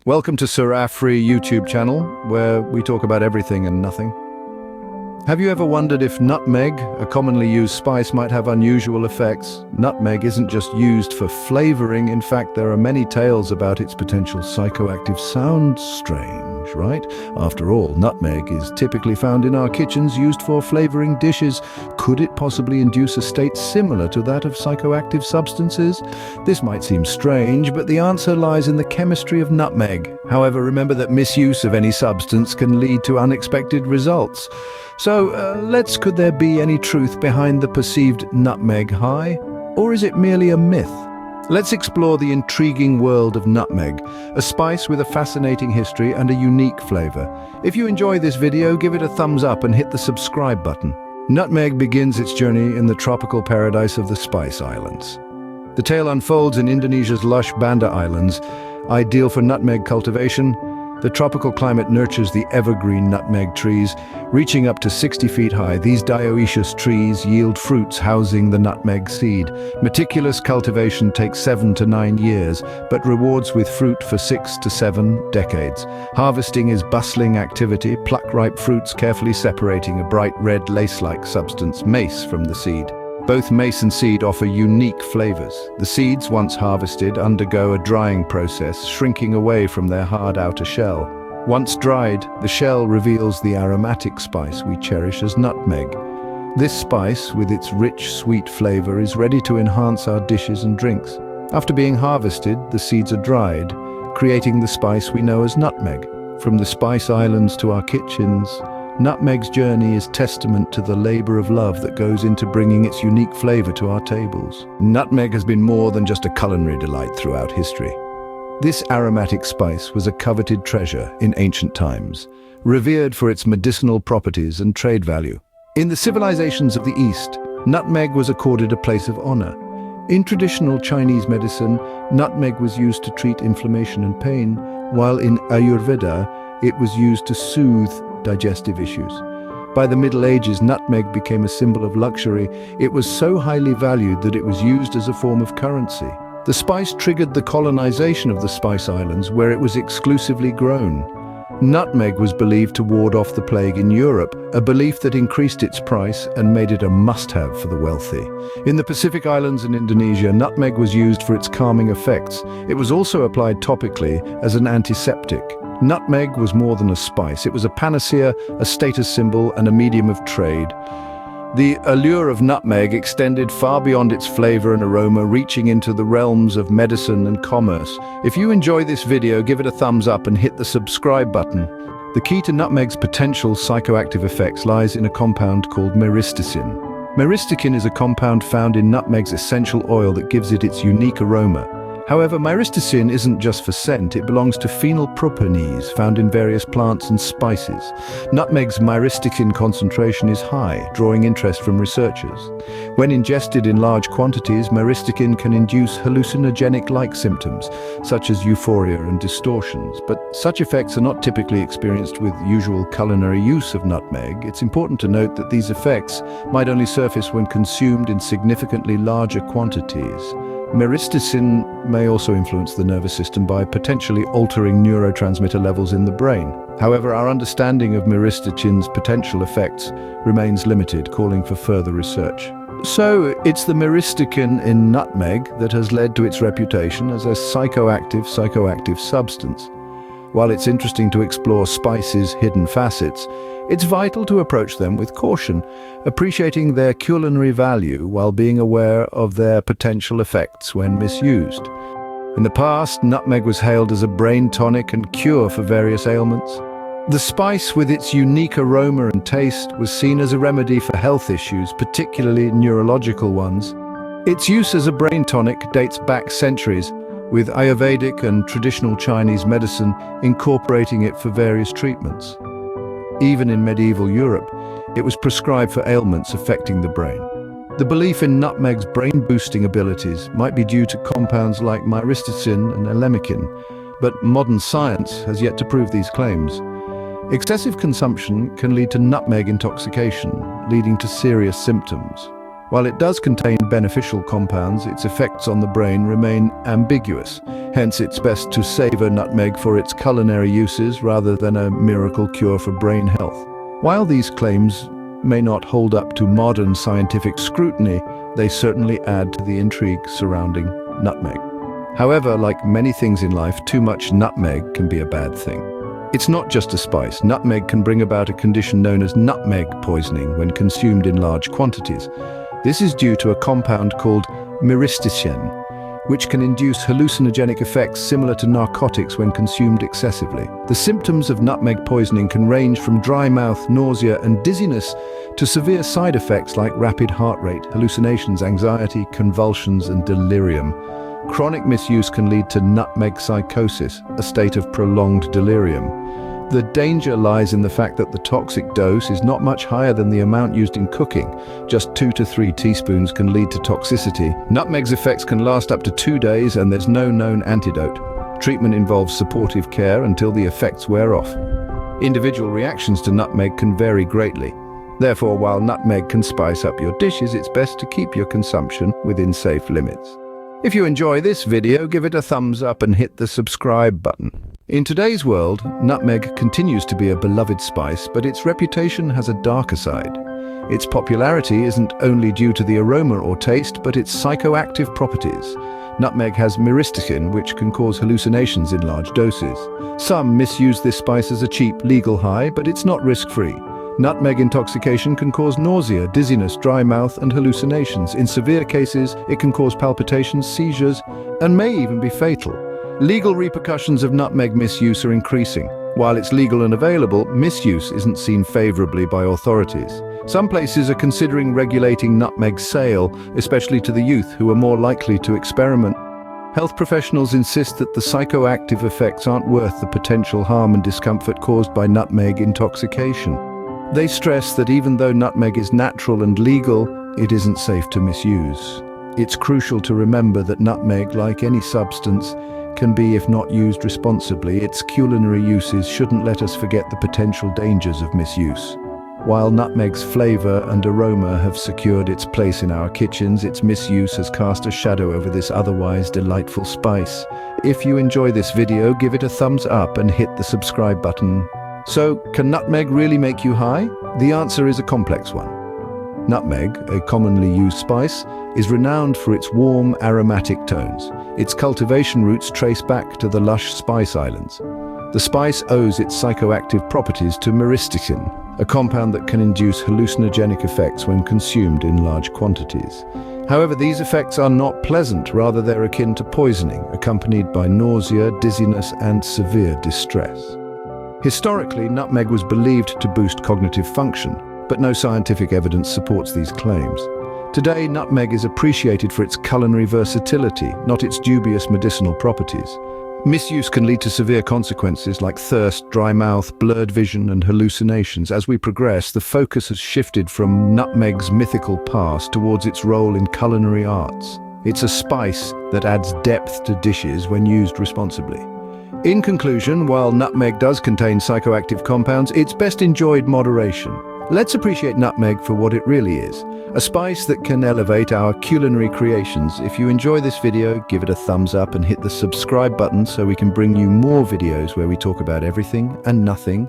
Welcome to Surah Free YouTube channel, where we talk about everything and nothing. Have you ever wondered if nutmeg, a commonly used spice, might have unusual effects? Nutmeg isn't just used for flavoring. In fact, there are many tales about its potential psychoactive. Sounds strange, right? After all, nutmeg is typically found in our kitchens, used for flavoring dishes. Could it possibly induce a state similar to that of psychoactive substances? This might seem strange, but the answer lies in the chemistry of nutmeg. However, remember that misuse of any substance can lead to unexpected results. So, could there be any truth behind the perceived nutmeg high? Or is it merely a myth? Let's explore the intriguing world of nutmeg, a spice with a fascinating history and a unique flavor. If you enjoy this video, give it a thumbs up and hit the subscribe button. Nutmeg begins its journey in the tropical paradise of the Spice Islands. The tale unfolds in Indonesia's lush Banda Islands, ideal for nutmeg cultivation. The tropical climate nurtures the evergreen nutmeg trees, reaching up to 60 feet high. These dioecious trees yield fruits housing the nutmeg seed. Meticulous cultivation takes 7 to 9 years, but rewards with fruit for 6 to 7 decades. Harvesting is bustling activity, pluck ripe fruits carefully separating a bright red lace-like substance, mace, from the seed. Both mace and seed offer unique flavors. The seeds, once harvested, undergo a drying process, shrinking away from their hard outer shell. Once dried, the shell reveals the aromatic spice we cherish as nutmeg. This spice, with its rich, sweet flavor, is ready to enhance our dishes and drinks. After being harvested, the seeds are dried, creating the spice we know as nutmeg. From the Spice Islands to our kitchens, nutmeg's journey is testament to the labor of love that goes into bringing its unique flavor to our tables. Nutmeg has been more than just a culinary delight throughout history. This aromatic spice was a coveted treasure in ancient times, revered for its medicinal properties and trade value. In the civilizations of the East, nutmeg was accorded a place of honor. In traditional Chinese medicine, nutmeg was used to treat inflammation and pain, while in Ayurveda, it was used to soothe digestive issues. By the Middle Ages, nutmeg became a symbol of luxury. It was so highly valued that it was used as a form of currency. The spice triggered the colonization of the Spice Islands, where it was exclusively grown. Nutmeg was believed to ward off the plague in Europe, a belief that increased its price and made it a must-have for the wealthy. In the Pacific Islands and Indonesia, nutmeg was used for its calming effects. It was also applied topically as an antiseptic. Nutmeg was more than a spice. It was a panacea, a status symbol, and a medium of trade. The allure of nutmeg extended far beyond its flavor and aroma, reaching into the realms of medicine and commerce. If you enjoy this video, give it a thumbs up and hit the subscribe button. The key to nutmeg's potential psychoactive effects lies in a compound called myristicin. Myristicin is a compound found in nutmeg's essential oil that gives it its unique aroma. However, myristicin isn't just for scent, it belongs to phenylpropanese, found in various plants and spices. Nutmeg's myristicin concentration is high, drawing interest from researchers. When ingested in large quantities, myristicin can induce hallucinogenic-like symptoms, such as euphoria and distortions. But such effects are not typically experienced with usual culinary use of nutmeg. It's important to note that these effects might only surface when consumed in significantly larger quantities. Myristicin may also influence the nervous system by potentially altering neurotransmitter levels in the brain. However, our understanding of myristicin's potential effects remains limited, calling for further research. So, it's the myristicin in nutmeg that has led to its reputation as a psychoactive substance. While it's interesting to explore spices' hidden facets, it's vital to approach them with caution, appreciating their culinary value while being aware of their potential effects when misused. In the past, nutmeg was hailed as a brain tonic and cure for various ailments. The spice, with its unique aroma and taste, was seen as a remedy for health issues, particularly neurological ones. Its use as a brain tonic dates back centuries, with Ayurvedic and traditional Chinese medicine incorporating it for various treatments. Even in medieval Europe, it was prescribed for ailments affecting the brain. The belief in nutmeg's brain-boosting abilities might be due to compounds like myristicin and elemikin, but modern science has yet to prove these claims. Excessive consumption can lead to nutmeg intoxication, leading to serious symptoms. While it does contain beneficial compounds, its effects on the brain remain ambiguous. Hence, it's best to savor nutmeg for its culinary uses rather than a miracle cure for brain health. While these claims may not hold up to modern scientific scrutiny, they certainly add to the intrigue surrounding nutmeg. However, like many things in life, too much nutmeg can be a bad thing. It's not just a spice. Nutmeg can bring about a condition known as nutmeg poisoning when consumed in large quantities. This is due to a compound called myristicin, which can induce hallucinogenic effects similar to narcotics when consumed excessively. The symptoms of nutmeg poisoning can range from dry mouth, nausea, and dizziness to severe side effects like rapid heart rate, hallucinations, anxiety, convulsions, and delirium. Chronic misuse can lead to nutmeg psychosis, a state of prolonged delirium. The danger lies in the fact that the toxic dose is not much higher than the amount used in cooking. Just 2 to 3 teaspoons can lead to toxicity. Nutmeg's effects can last up to 2 days, and there's no known antidote. Treatment involves supportive care until the effects wear off. Individual reactions to nutmeg can vary greatly. Therefore, while nutmeg can spice up your dishes, it's best to keep your consumption within safe limits. If you enjoy this video, give it a thumbs up and hit the subscribe button. In today's world, nutmeg continues to be a beloved spice, but its reputation has a darker side. Its popularity isn't only due to the aroma or taste, but its psychoactive properties. Nutmeg has myristicin, which can cause hallucinations in large doses. Some misuse this spice as a cheap, legal high, but it's not risk-free. Nutmeg intoxication can cause nausea, dizziness, dry mouth, and hallucinations. In severe cases, it can cause palpitations, seizures, and may even be fatal. Legal repercussions of nutmeg misuse are increasing. While it's legal and available, misuse isn't seen favorably by authorities. Some places are considering regulating nutmeg sale, especially to the youth who are more likely to experiment. Health professionals insist that the psychoactive effects aren't worth the potential harm and discomfort caused by nutmeg intoxication. They stress that even though nutmeg is natural and legal, it isn't safe to misuse. It's crucial to remember that nutmeg, like any substance, can be, if not used responsibly, its culinary uses shouldn't let us forget the potential dangers of misuse. While nutmeg's flavor and aroma have secured its place in our kitchens, its misuse has cast a shadow over this otherwise delightful spice. If you enjoy this video, give it a thumbs up and hit the subscribe button. So, can nutmeg really make you high? The answer is a complex one. Nutmeg, a commonly used spice, is renowned for its warm, aromatic tones. Its cultivation roots trace back to the lush spice islands. The spice owes its psychoactive properties to myristicin, a compound that can induce hallucinogenic effects when consumed in large quantities. However, these effects are not pleasant, rather they're akin to poisoning, accompanied by nausea, dizziness, and severe distress. Historically, nutmeg was believed to boost cognitive function, but no scientific evidence supports these claims. Today, nutmeg is appreciated for its culinary versatility, not its dubious medicinal properties. Misuse can lead to severe consequences like thirst, dry mouth, blurred vision, and hallucinations. As we progress, the focus has shifted from nutmeg's mythical past towards its role in culinary arts. It's a spice that adds depth to dishes when used responsibly. In conclusion, while nutmeg does contain psychoactive compounds, it's best enjoyed moderation. Let's appreciate nutmeg for what it really is, a spice that can elevate our culinary creations. If you enjoy this video, give it a thumbs up and hit the subscribe button so we can bring you more videos where we talk about everything and nothing